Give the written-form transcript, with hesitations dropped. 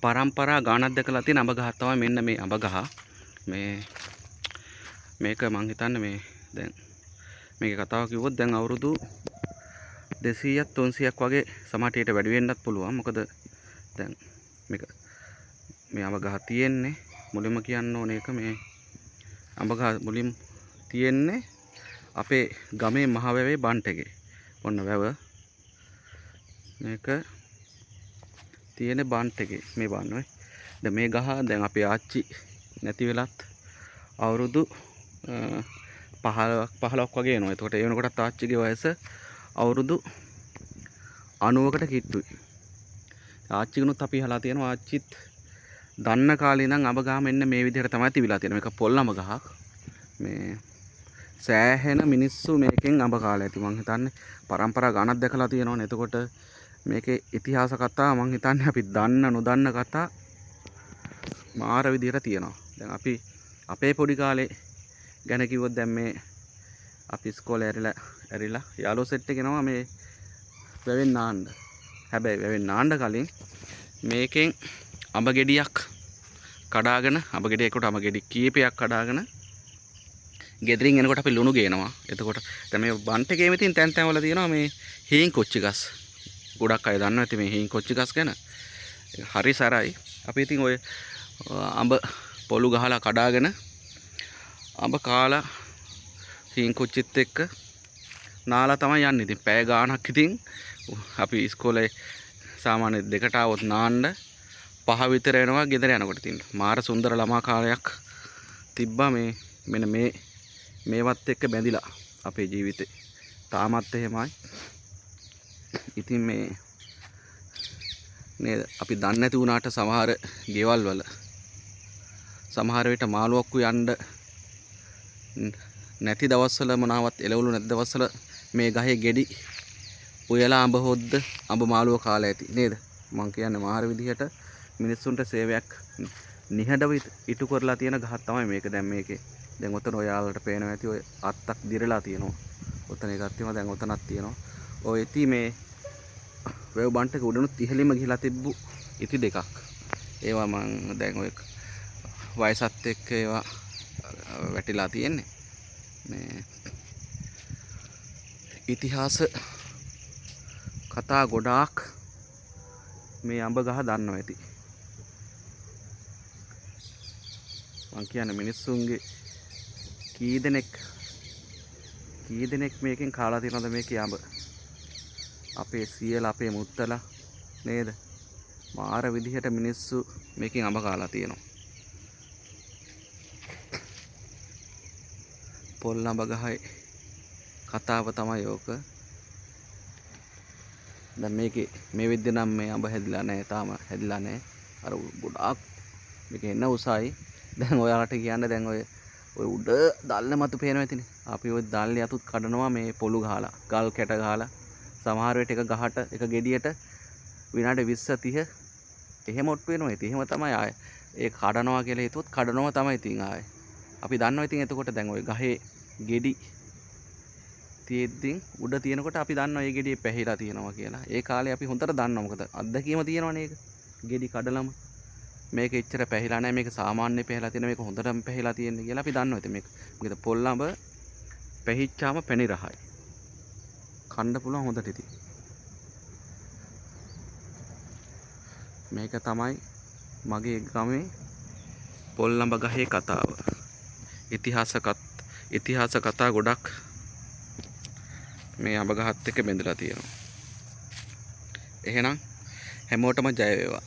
පරම්පරා ගානක් දැකලා තියෙන අඹ ගහක් තමයි මෙන්න මේ අඹ ගහ. මේක මං හිතන්නේ මේ දැන් මේකේ කතාව කිව්වොත් දැන් අවුරුදු 200ක් 300ක් වගේ සමහරට වැඩි වෙන්නත් පුළුවන්. මොකද දැන් මේ අඹ ගහ තියෙන්නේ මුලින්ම කියන්න ඕනේ එක මේ අඹ ගහ මුලින් තියෙන්නේ අපේ ගමේ මහ වැවේ බන්ට් එකේ. ඔන්න වැව මේක තියෙන්නේ බන්ට් එකේ මේ බාන්නේ. දැන් මේ ගහ දැන් අපේ ආච්චි නැති වෙලත් අවුරුදු 15ක් වගේ එනවා. එතකොට ඒ වෙනකොටත් ආච්චිගේ වයස අවුරුදු 90කට කිට්ටුයි. ආච්චිගනුත් අපි අහලා තියෙනවා ආච්චිත් දන්න කාලේ ඉඳන් අඹ ගහ මෙන්න මේ විදිහට තමයි තිබිලා තියෙන්නේ. මේක පොල් අඹ ගහක්. මේ සෑහෙන මිනිස්සු මේකෙන් අඹ කාලා ඇති. මං හිතන්නේ පරම්පරා ගානක් දැකලා තියෙනවනේ. එතකොට මේකේ ඉතිහාස කතා මං හිතන්නේ අපි දන්න නොදන්න කතා මාර විදිහට තියෙනවා. දැන් අපි අපේ පොඩි කාලේ ගැන කිව්වොත් දැන් මේ අපි ඉස්කෝලේ ඇරිලා යාළුවෝ සෙට් එක එනවා මේ වැවෙන් නාන්න. හැබැයි වැවෙන් නාන්න කලින් මේකෙන් අඹ ගෙඩියක් කඩාගෙන අඹ ගෙඩියකට අඹ ගෙඩි කීපයක් කඩාගෙන ගෙදරින් එනකොට අපි ලුණු ගේනවා. එතකොට දැන් මේ බන්ට් එකේ මෙතින් තැන් තැන් වල තියෙනවා මේ හීන් කොච්චි ගස්. ගොඩක් අය දන්නවා ඇති මේ හීන් කොච්චි ගස් ගැන. හරි සරයි. අපි ඉතින් ඔය අඹ පොළු ගහලා කඩාගෙන අඹ කාලා හීන් කොච්චිත් එක්ක නාලා තමයි යන්නේ. ඉතින් පැය ගාණක් ඉතින් අපි ඉස්කෝලේ සාමාන්‍ය දෙකට આવොත් නාන්න 5 විතර එනවා ගෙදර යනකොට. ඉතින් මාර සුන්දර ළමා කාලයක් තිබ්බා මේ මෙන්න මේවත් එක්ක බැඳිලා අපේ ජීවිතේ. තාමත් එහෙමයි. ඉතින් මේ නේද අපි දන්නේ නැති වුණාට සමහර ගෙවල් වල සමහර විට මාළුවෙක්ු යන්න නැති දවස්වල මොනවත් එළවලු නැති දවස්වල මේ ගහේ ගෙඩි උයලා අඹ හොද්ද අඹ මාළුව කාලා ඇති නේද? මං කියන්නේ මාර විදිහට මිනිස්සුන්ට සේවයක් නිහඬව ඉටු කරලා තියෙන ගහක් තමයි මේක. දැන් මේකේ දැන් ඔතන ඔයාලට පේනවා ඇති ඔය අත්තක් දිරලා තියෙනවා. ඔතන එකක් තියෙනවා දැන් ඔතනක් තියෙනවා. ඔය ඉති මේ වැව් බන්ට් එක උඩනුත් ඉහළින්ම ගිහිලා තිබ්බු ඉති දෙකක්. ඒවා මං දැන් ඔය වයසත් එක්ක ඒවා වැටිලා තියෙන්නේ. මේ ඉතිහාස කතා ගොඩාක් මේ අඹ ගහ දන්නවා ඇති. මං කියන්නේ මිනිස්සුන්ගේ කී දෙනෙක් මේකෙන් කාලා තියෙනවද මේකේ අඹ? අපේ සියලා අපේ මුත්තලා නේද? මාර විදිහට මිනිස්සු මේකෙන් අඹ කාලා තියෙනවා. පොල් අඹ ගහේ කතාව තමයි ඕක. දැන් මේකේ මේ විදිහ නම් මේ අඹ හැදිලා නැහැ. තාම හැදිලා නැහැ. අර ගොඩාක් මේක එන්න උසයි. දැන් ඔයාලට කියන්න දැන් ඔය උඩ දැල්ල මතු පේනවා ඇතිනේ. අපි ওই දැල්ල යතුත් කඩනවා මේ පොළු ගහලා, ගල් කැට ගහලා. සමහර වෙලට එක ගහට එක ගෙඩියට විනාඩි 20 30 එහෙම ඔට්ටු වෙනවා. ඉතින් එහෙම තමයි ආයේ ඒ කඩනවා කියලා හිතුවොත් කඩනවා තමයි ඉතින් ආයේ. අපි දන්නවා ඉතින් එතකොට දැන් ওই ගහේ ගෙඩි තියෙද්දි උඩ තියෙනකොට අපි දන්නවා මේ ගෙඩිය පැහිලා තියෙනවා කියලා. ඒ කාලේ අපි හොඳට දන්නවා. මොකද අත්දැකීම තියෙනවනේ ඒක. ගෙඩි කඩලම මේක එච්චර පැහිලා නැහැ. මේක සාමාන්‍ය පැහිලා තියෙන මේක හොඳටම පැහිලා තියෙන්නේ කියලා අපි දන්නවා. ඉතින් මේක මොකද පොල් අඹ පැහිච්චාම පැණි රහයි. කන්න පුළුවන් හොඳට ඉතින්. මේක තමයි මගේ ගමේ පොල් අඹ ගහේ කතාව. ඉතිහාස කතා ගොඩක් මේ අඹ ගහත් එක්ක බැඳලා තියෙනවා. එහෙනම් හැමෝටම ජය වේවා.